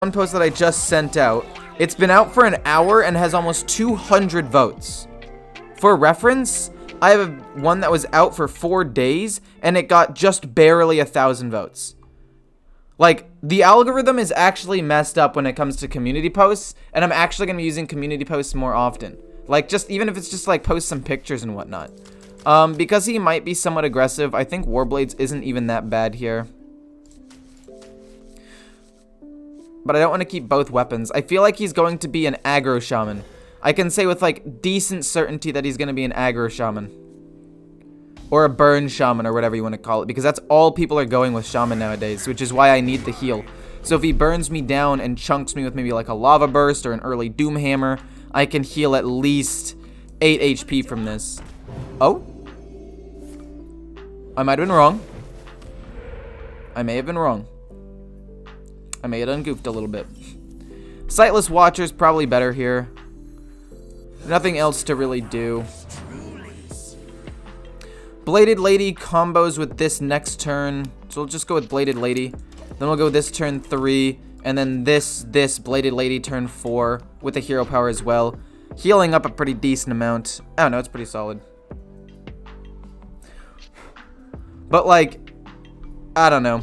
one post that I just sent out. It's been out for an hour and has almost 200 votes. For reference, I have one that was out for 4 days and it got just barely 1,000 votes. Like, the algorithm is actually messed up when it comes to community posts, and I'm actually going to be using community posts more often. Like, just even if it's just like post some pictures and whatnot. Because he might be somewhat aggressive, I think Warblades isn't even that bad here. But I don't want to keep both weapons. I feel like he's going to be an aggro shaman. I can say with like decent certainty that he's going to be an aggro shaman. Or a burn shaman, or whatever you want to call it. Because that's all people are going with shaman nowadays, which is why I need the heal. So if he burns me down and chunks me with maybe like a lava burst or an early doom hammer, I can heal at least 8 HP from this. Oh? I might have been wrong. I may have been wrong. I may have done goofed a little bit. Sightless Watcher's probably better here. Nothing else to really do. Bladed Lady combos with this next turn. So we'll just go with Bladed Lady. Then we'll go this turn 3. And then this Bladed Lady turn 4 with the hero power as well. Healing up a pretty decent amount. I don't know, it's pretty solid. But like, I don't know.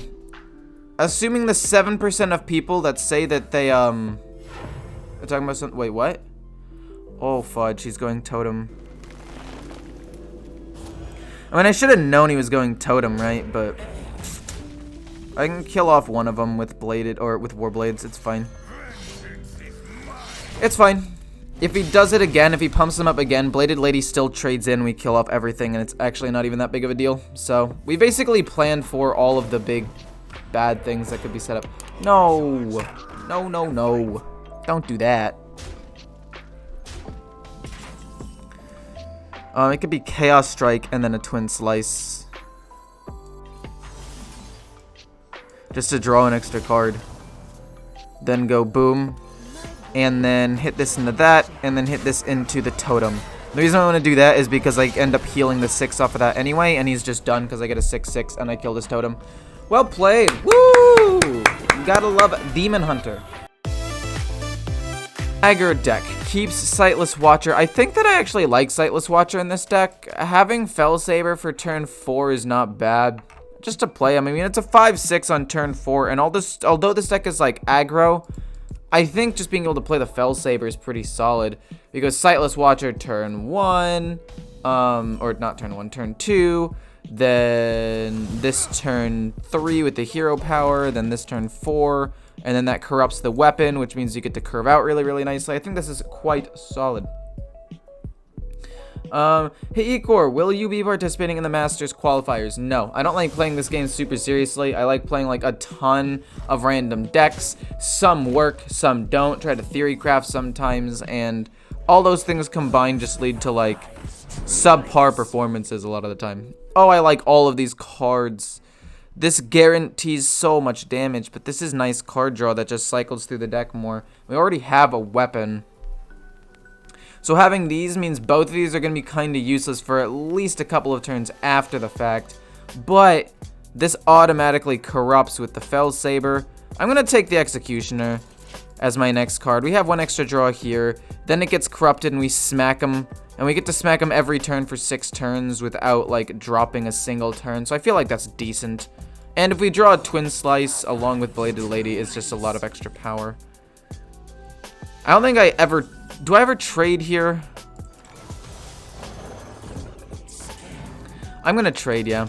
Assuming the 7% of people that say that they, are talking about something, wait, what? Oh, fudge, he's going totem. I mean, I should have known he was going totem, right? But I can kill off one of them with bladed, or with warblades, it's fine. It's fine. If he does it again, if he pumps them up again, Bladed Lady still trades in, we kill off everything, and it's actually not even that big of a deal. So, we basically planned for all of the big bad things that could be set up. No. No, no, no. Don't do that. It could be Chaos Strike and then a Twin Slice. Just to draw an extra card. Then go boom. And then hit this into that. And then hit this into the totem. The reason I want to do that is because I end up healing the 6 off of that anyway. And he's just done because I get a 6/6 and I kill this totem. Well played. Woo! You gotta love Demon Hunter. Aggro deck keeps Sightless Watcher. I think that I actually like Sightless Watcher in this deck. Having Fell Saber for turn 4 is not bad. Just to play him. I mean, it's a 5/6 on turn 4, and although this deck is like aggro, I think just being able to play the Fell Saber is pretty solid. Because Sightless Watcher turn 1, or not turn 1, turn 2, then this turn 3 with the hero power, then this turn 4, and then that corrupts the weapon, which means you get to curve out really, really nicely. I think this is quite solid. Hey Ecor, will you be participating in the Masters qualifiers? No, I don't like playing this game super seriously. I like playing like a ton of random decks. Some work, some don't. Try to theory craft sometimes, and all those things combined just lead to like subpar performances a lot of the time. Oh, I like all of these cards. This guarantees so much damage, but this is nice card draw that just cycles through the deck more. We already have a weapon. So having these means both of these are going to be kind of useless for at least a couple of turns after the fact. But this automatically corrupts with the Fell Saber. I'm going to take the Executioner as my next card. We have one extra draw here. Then it gets corrupted and we smack him. And we get to smack him every turn for 6 turns without like dropping a single turn. So I feel like that's decent. And if we draw a Twin Slice along with Bladed Lady, it's just a lot of extra power. I don't think I ever... Do I ever trade here? I'm gonna trade, yeah.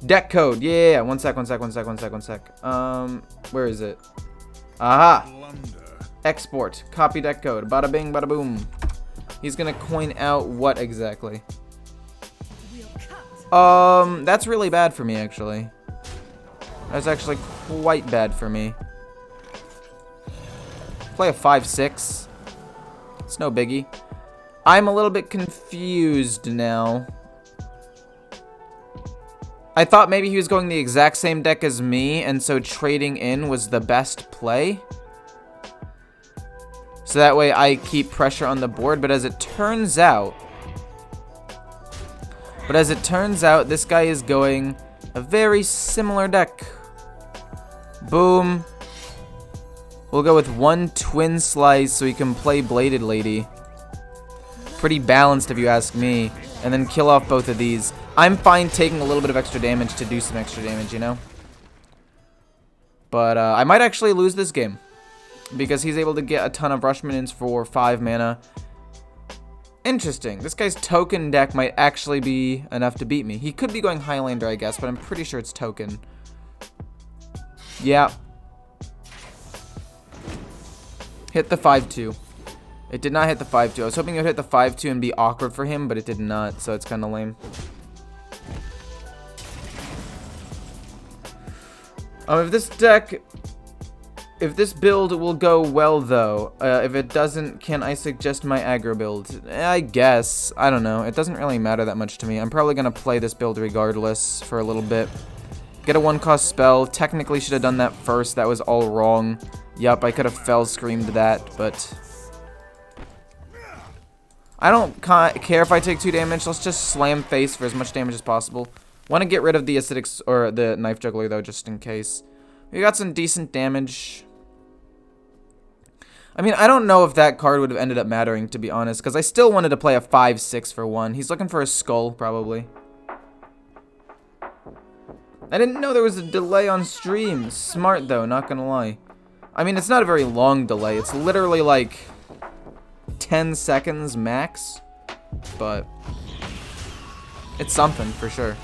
Deck code, yeah. One sec. Where is it? Aha! Export. Copy deck code. Bada bing, bada boom. He's gonna coin out what exactly? That's really bad for me, actually. That's actually quite bad for me. Play a 5/6. It's no biggie. I'm a little bit confused now. I thought maybe he was going the exact same deck as me, and so trading in was the best play. So that way I keep pressure on the board, but as it turns out, this guy is going a very similar deck. Boom. We'll go with 1 twin slice so we can play Bladed Lady. Pretty balanced if you ask me. And then kill off both of these. I'm fine taking a little bit of extra damage to do some extra damage, you know? But I might actually lose this game. Because he's able to get a ton of rush minions for 5 mana. Interesting. This guy's token deck might actually be enough to beat me. He could be going Highlander, I guess, but I'm pretty sure it's token. Yeah. Hit the 5-2. It did not hit the 5-2. I was hoping it would hit the 5-2 and be awkward for him, but it did not, so it's kind of lame. If this build will go well, though, if it doesn't, can I suggest my aggro build? I guess. I don't know. It doesn't really matter that much to me. I'm probably going to play this build regardless for a little bit. Get a 1-cost spell. Technically should have done that first. That was all wrong. Yup, I could have fell screamed that, but I don't care if I take 2 damage. Let's just slam face for as much damage as possible. Want to get rid of the acidic or the knife juggler though, just in case. We got some decent damage. I mean, I don't know if that card would have ended up mattering, to be honest, because I still wanted to play a 5-6 for 1. He's looking for a skull, probably. I didn't know there was a delay on stream. Smart, though, not gonna lie. I mean, it's not a very long delay. It's literally, like, 10 seconds max. But it's something, for sure.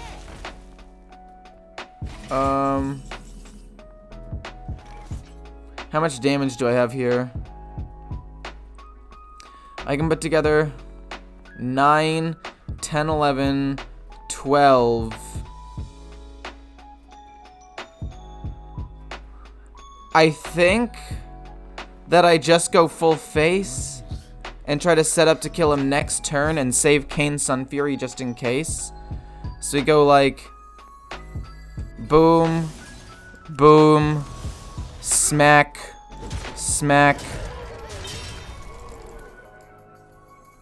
How much damage do I have here? I can put together 9, 10, 11, 12. I think that I just go full face and try to set up to kill him next turn and save Kane's Sun Fury just in case. So we go like boom, boom, smack, smack.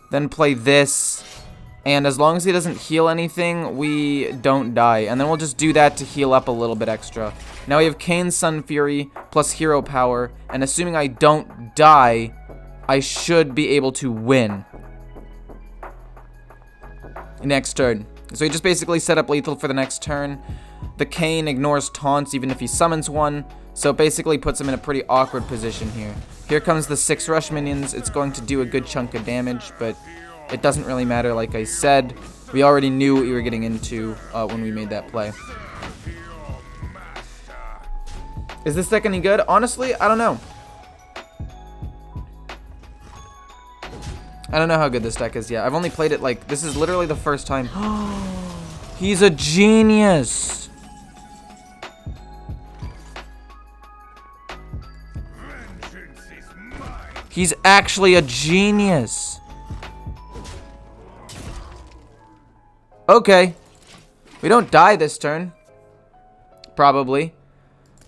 Then play this. And as long as he doesn't heal anything, we don't die. And then we'll just do that to heal up a little bit extra. Now we have Kane's Sun Fury plus hero power. And assuming I don't die, I should be able to win next turn. So he just basically set up lethal for the next turn. The Kane ignores taunts even if he summons one. So it basically puts him in a pretty awkward position here. Here comes the 6 rush minions. It's going to do a good chunk of damage, but it doesn't really matter, like I said. We already knew what we were getting into when we made that play. Is this deck any good? Honestly, I don't know. I don't know how good this deck is yet. I've only played it like, this is literally the first time. He's a genius. He's actually a genius. Okay. We don't die this turn. Probably.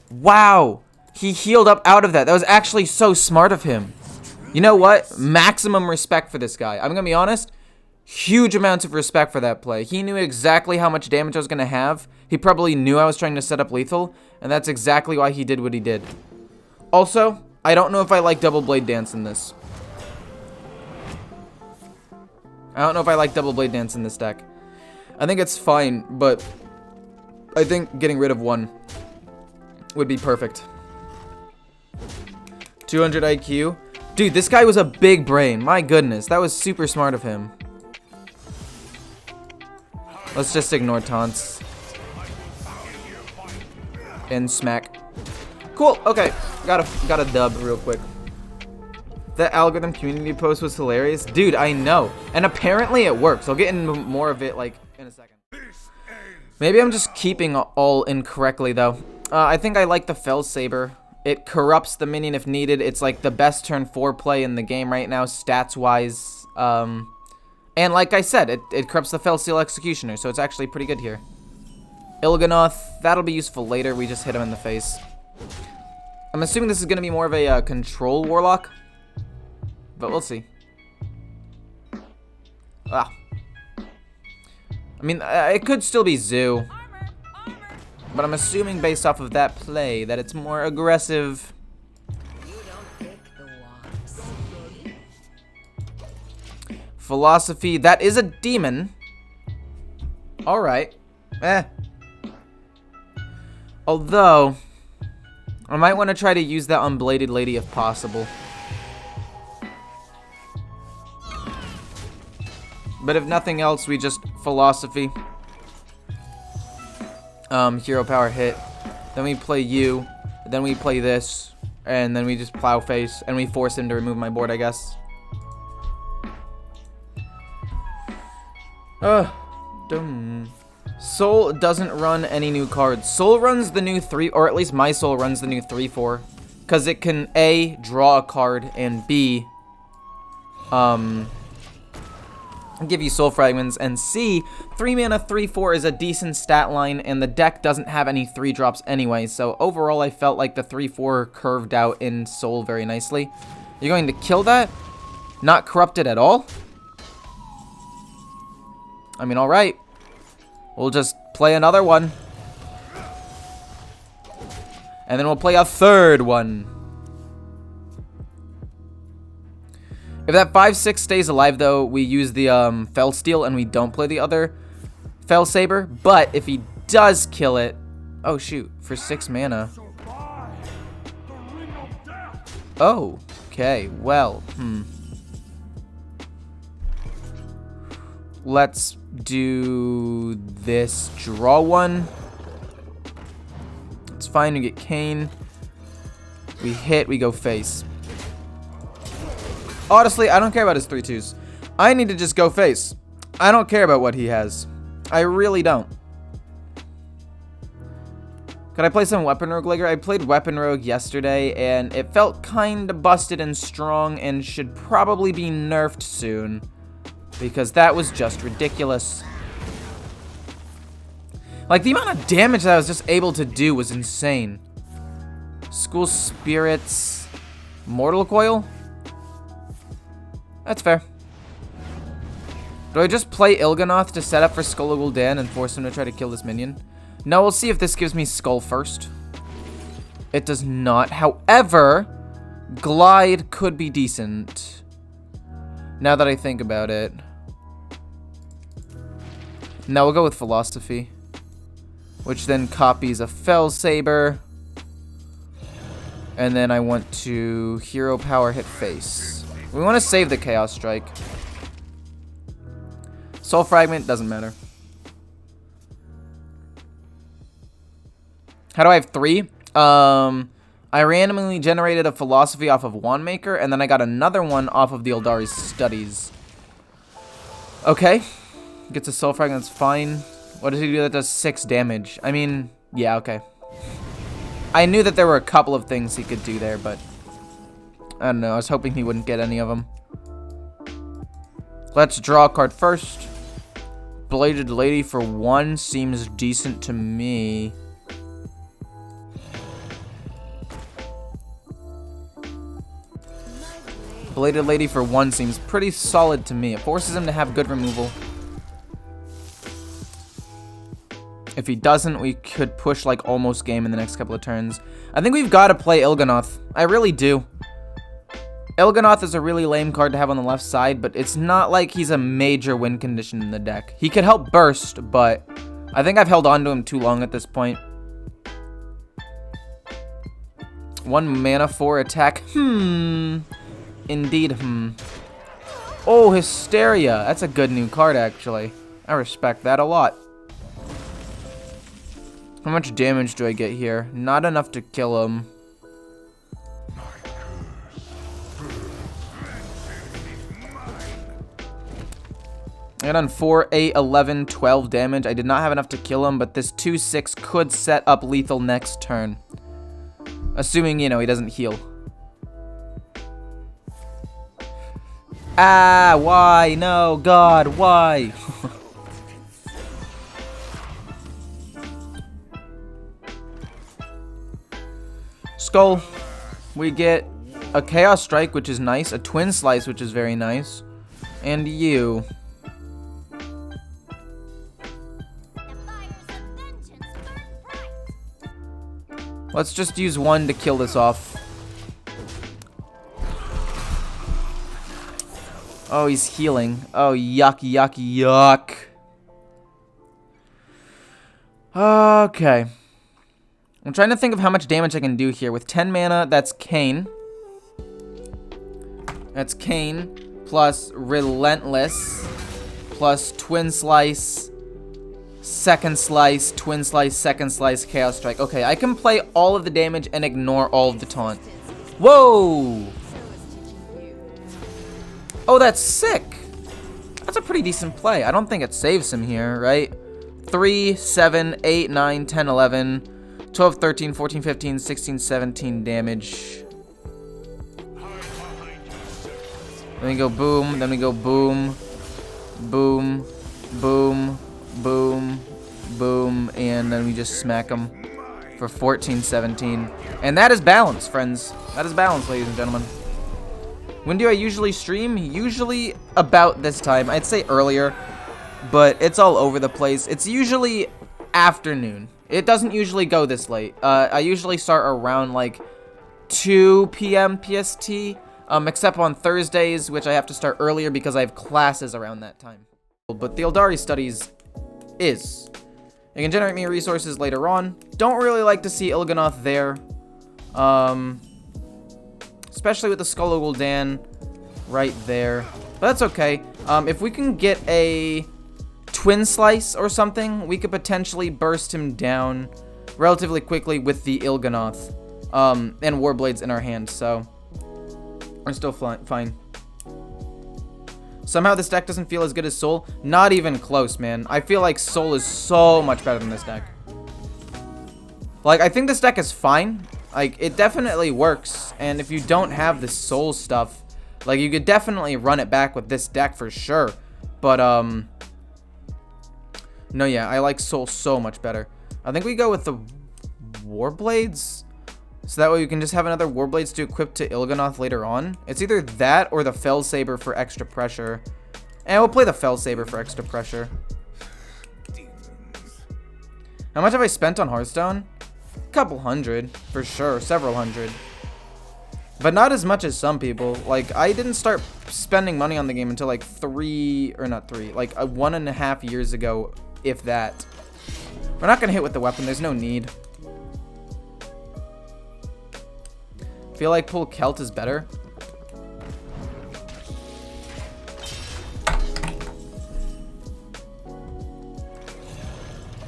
Wow. He healed up out of that. That was actually so smart of him. You know what? Maximum respect for this guy. I'm going to be honest. Huge amounts of respect for that play. He knew exactly how much damage I was going to have. He probably knew I was trying to set up lethal. And that's exactly why he did what he did. Also, I don't know if I like double blade dance in this. I don't know if I like double blade dance in this deck. I think it's fine, but I think getting rid of one would be perfect. 200 IQ. Dude, this guy was a big brain. My goodness, that was super smart of him. Let's just ignore taunts. And smack. Cool, okay. Got a dub real quick. That algorithm community post was hilarious. Dude, I know. And apparently it works. I'll get into more of it like in a second. Maybe I'm just keeping all incorrectly though. I think I like the Fell Saber. It corrupts the minion if needed. It's like the best turn 4 play in the game right now, stats wise. And like I said, it corrupts the Fell Seal Executioner, so it's actually pretty good here. Il'gynoth, that'll be useful later. We just hit him in the face. I'm assuming this is going to be more of a control warlock, but we'll see. I mean, it could still be Zoo, but I'm assuming based off of that play that it's more aggressive. Philosophy, that is a demon. Alright. Although, I might want to try to use that on Bladed Lady if possible. But if nothing else, we just Philosophy. Hero power hit. Then we play you. Then we play this. And then we just plow face. And we force him to remove my board, I guess. Soul doesn't run any new cards. Soul runs the new 3, or at least my Soul runs the new 3/4. Because it can A, draw a card, and B, give you soul fragments, and C, 3 mana 3/4 is a decent stat line, and the deck doesn't have any 3 drops anyway, so overall I felt like the 3/4 curved out in soul very nicely. You're going to kill that? Not corrupted at all? I mean, alright. We'll just play another one. And then we'll play a third one. If that 5/6 stays alive, though, we use the Fell Steel and we don't play the other Fell Saber. But if he does kill it... Oh, shoot. For 6 mana. Oh. Okay. Well. Let's do this. Draw one. It's fine. We get Kane. We hit. We go face. Honestly, I don't care about his 3/2s. I need to just go face. I don't care about what he has. I really don't. Could I play some Weapon Rogue later? I played Weapon Rogue yesterday, and it felt kinda busted and strong, and should probably be nerfed soon. Because that was just ridiculous. Like, the amount of damage that I was just able to do was insane. School Spirits. Mortal Coil? That's fair. Do I just play Il'gynoth to set up for Skull Gul'dan and force him to try to kill this minion? No, we'll see if this gives me Skull first. It does not. However, Glide could be decent. Now that I think about it. No, we'll go with Philosophy. Which then copies a Fell Saber. And then I want to Hero Power hit face. We want to save the Chaos Strike. Soul Fragment, doesn't matter. How do I have 3? I randomly generated a Philosophy off of Wandmaker, and then I got another one off of the Eldari's Studies. Okay. Gets a Soul Fragment, that's fine. What does he do that does 6 damage? I mean, yeah, okay. I knew that there were a couple of things he could do there, but I don't know. I was hoping he wouldn't get any of them. Let's draw a card first. Bladed Lady for 1 seems decent to me. Bladed Lady for 1 seems pretty solid to me. It forces him to have good removal. If he doesn't, we could push like almost game in the next couple of turns. I think we've got to play Il'gynoth. I really do. Il'gynoth is a really lame card to have on the left side, but it's not like he's a major win condition in the deck. He could help burst, but I think I've held on to him too long at this point. 1 mana for attack. Indeed, Oh, Hysteria. That's a good new card, actually. I respect that a lot. How much damage do I get here? Not enough to kill him. I got on 4, 8, 11, 12 damage. I did not have enough to kill him, but this 2/6 could set up lethal next turn. Assuming, you know, he doesn't heal. Ah, why? No, God, why? Skull. We get a Chaos Strike, which is nice. A Twin Slice, which is very nice. And you. Let's just use one to kill this off. Oh, he's healing. Oh, yuck, yuck, yuck. Okay. I'm trying to think of how much damage I can do here. With 10 mana, that's Kane. That's Kane plus Relentless plus Twin Slice, Second Slice, Twin Slice, Second Slice, Chaos Strike. Okay, I can play all of the damage and ignore all of the taunt. Whoa! Oh, that's sick. That's a pretty decent play. I don't think it saves him here, right? 3, 7, 8, 9, 10, 11, 12, 13, 14, 15, 16, 17 damage. Then we go boom, then we go boom, boom, boom, boom, boom, and then we just smack him for 14, 17. And that is balance, friends. That is balance, ladies and gentlemen. When do I usually stream? Usually about this time. I'd say earlier, but it's all over the place. It's usually afternoon. It doesn't usually go this late. I usually start around like 2 p.m. PST, except on Thursdays, which I have to start earlier because I have classes around that time. But the Eldari studies is. It can generate me resources later on. Don't really like to see Il'gynoth there. Especially with the Skull of Gul'dan right there. But that's okay. If we can get a Twin Slice or something, we could potentially burst him down relatively quickly with the Il'gynoth and Warblades in our hand. So we're still fine. Somehow this deck doesn't feel as good as Soul. Not even close, man. I feel like Soul is so much better than this deck. Like, I think this deck is fine. Like, it definitely works. And if you don't have the Soul stuff, like, you could definitely run it back with this deck for sure. But, no, yeah, I like Soul so much better. I think we go with the Warblades. So that way we can just have another Warblades to equip to Il'gynoth later on. It's either that or the Fell Saber for extra pressure. And we'll play the Fell Saber for extra pressure. How much have I spent on Hearthstone? A couple hundred, for sure. Several hundred. But not as much as some people. Like, I didn't start spending money on the game until like 1.5 years ago, if that. We're not going to hit with the weapon. There's no need. Feel like pull Kelt is better.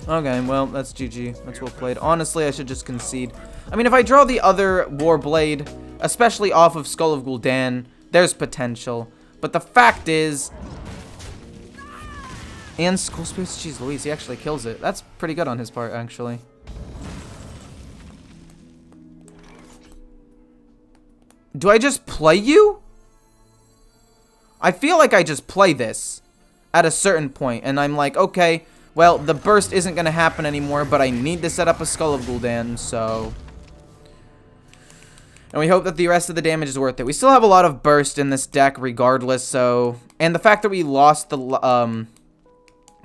Okay, well, that's GG. That's well played. Honestly, I should just concede. I mean, if I draw the other Warblade, especially off of Skull of Gul'dan, there's potential. But the fact is... And Skull Spirits, jeez Louise, he actually kills it. That's pretty good on his part, actually. Do I just play you? I feel like I just play this at a certain point, and I'm like, okay, well, the burst isn't going to happen anymore, but I need to set up a Skull of Gul'dan, so... And we hope that the rest of the damage is worth it. We still have a lot of burst in this deck regardless, so... And the fact that we lost the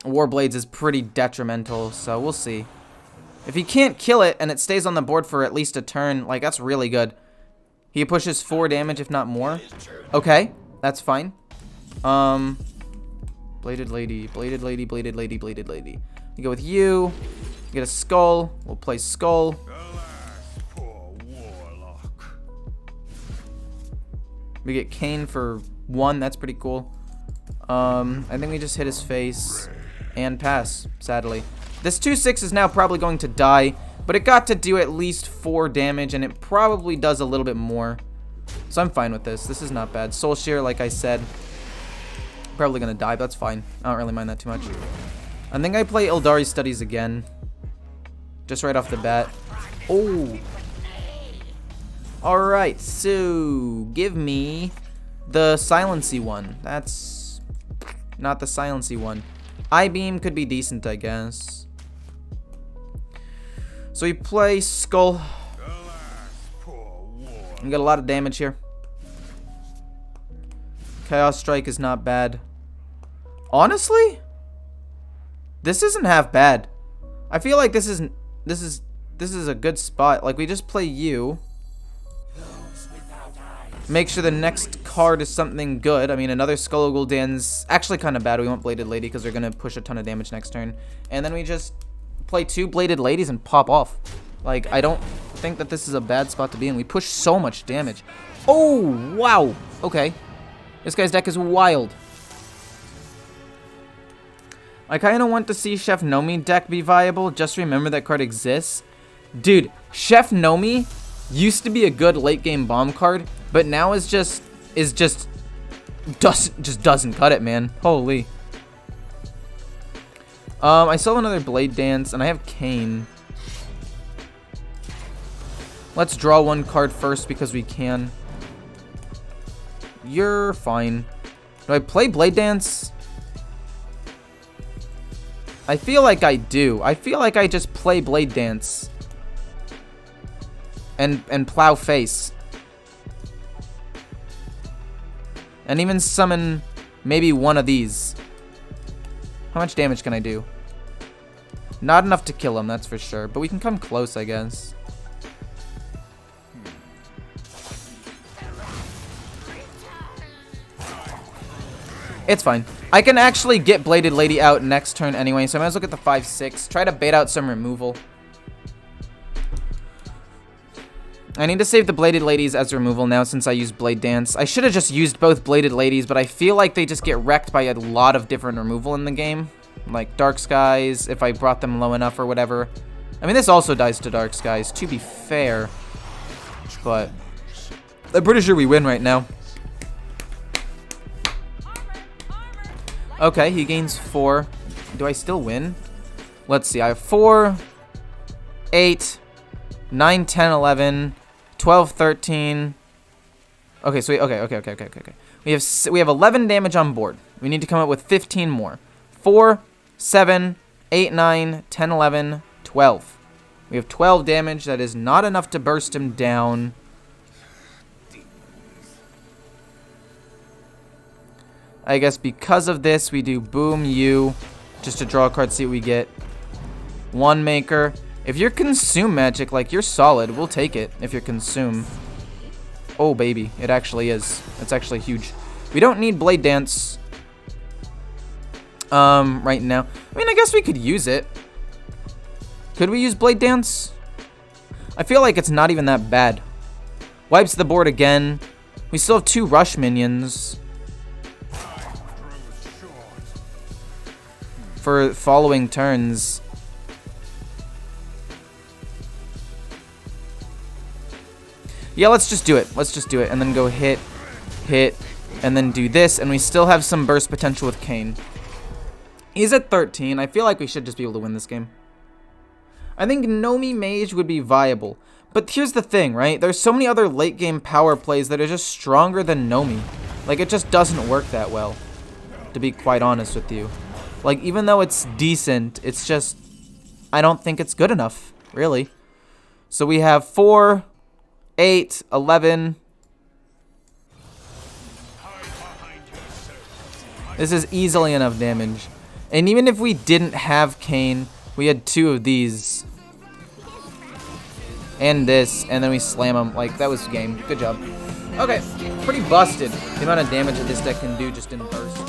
Warblades is pretty detrimental, so we'll see. If he can't kill it, and it stays on the board for at least a turn, like, that's really good. He pushes 4 damage, if not more. Okay, that's fine. Bladed Lady, Bladed Lady, Bladed Lady, Bladed Lady. We go with you. Get a Skull. We'll play Skull. We get Kane for 1. That's pretty cool. I think we just hit his face and pass, sadly. This 2/6 is now probably going to die. But it got to do at least 4 damage, and it probably does a little bit more. So I'm fine with this. This is not bad. Soul Shear, like I said, probably going to die, but that's fine. I don't really mind that too much. I think I play Eldari Studies again. Just right off the bat. Oh. Alright, so give me the Silency one. That's not the Silency one. I-Beam could be decent, I guess. So we play Skull. We got a lot of damage here. Chaos Strike is not bad. Honestly, this isn't half bad. I feel like this is this is a good spot. Like, we just play you. Make sure the next card is something good. I mean, another Skull Gul'dan's actually kind of bad. We want Bladed Lady because they're going to push a ton of damage next turn. And then we just play 2 Bladed Ladies and pop off. Like, I don't think that this is a bad spot to be in. We push so much damage. Oh, wow. Okay. This guy's deck is wild. I kind of want to see Chef Nomi deck be viable. Just remember that card exists. Dude, Chef Nomi used to be a good late game bomb card, but now just doesn't cut it, man. Holy. I still have another Blade Dance, and I have Kane. Let's draw 1 card first because we can. You're fine. Do I play Blade Dance? I feel like I do. I feel like I just play Blade Dance. And plow face. And even summon maybe one of these. How much damage can I do? Not enough to kill him, that's for sure. But we can come close, I guess. It's fine. I can actually get Bladed Lady out next turn anyway, so I might as well get the 5/6. Try to bait out some removal. I need to save the Bladed Ladies as removal now since I used Blade Dance. I should have just used both Bladed Ladies, but I feel like they just get wrecked by a lot of different removal in the game. Like Dark Skies, if I brought them low enough or whatever. I mean, this also dies to Dark Skies, to be fair. But I'm pretty sure we win right now. Okay, he gains 4. Do I still win? Let's see. I have 4, 8, 9, 10, 11, 12, 13. Okay, so okay. We have 11 damage on board. We need to come up with 15 more. 4, 7, 8, 9, 10, 11, 12. We have 12 damage. That is not enough to burst him down. I guess because of this, we do Boom You, just to draw a card, see what we get. 1 Maker. If you're Consume Magic, like, you're solid. We'll take it if you're Consume. Oh, baby. It actually is. It's actually huge. We don't need Blade Dance right now. I mean, I guess we could use it. Could we use Blade Dance? I feel like it's not even that bad. Wipes the board again. We still have 2 Rush minions for following turns. Yeah, let's just do it. Let's just do it. And then go hit, and then do this. And we still have some burst potential with Kane. He's at 13. I feel like we should just be able to win this game. I think Nomi Mage would be viable. But here's the thing, right? There's so many other late game power plays that are just stronger than Nomi. Like, it just doesn't work that well, to be quite honest with you. Like, even though it's decent, it's just, I don't think it's good enough, really. So we have 4, 8, 11. This is easily enough damage. And even if we didn't have Kane, we had 2 of these. And this, and then we slam him. Like, that was game. Good job. Okay, pretty busted. The amount of damage that this deck can do just in burst.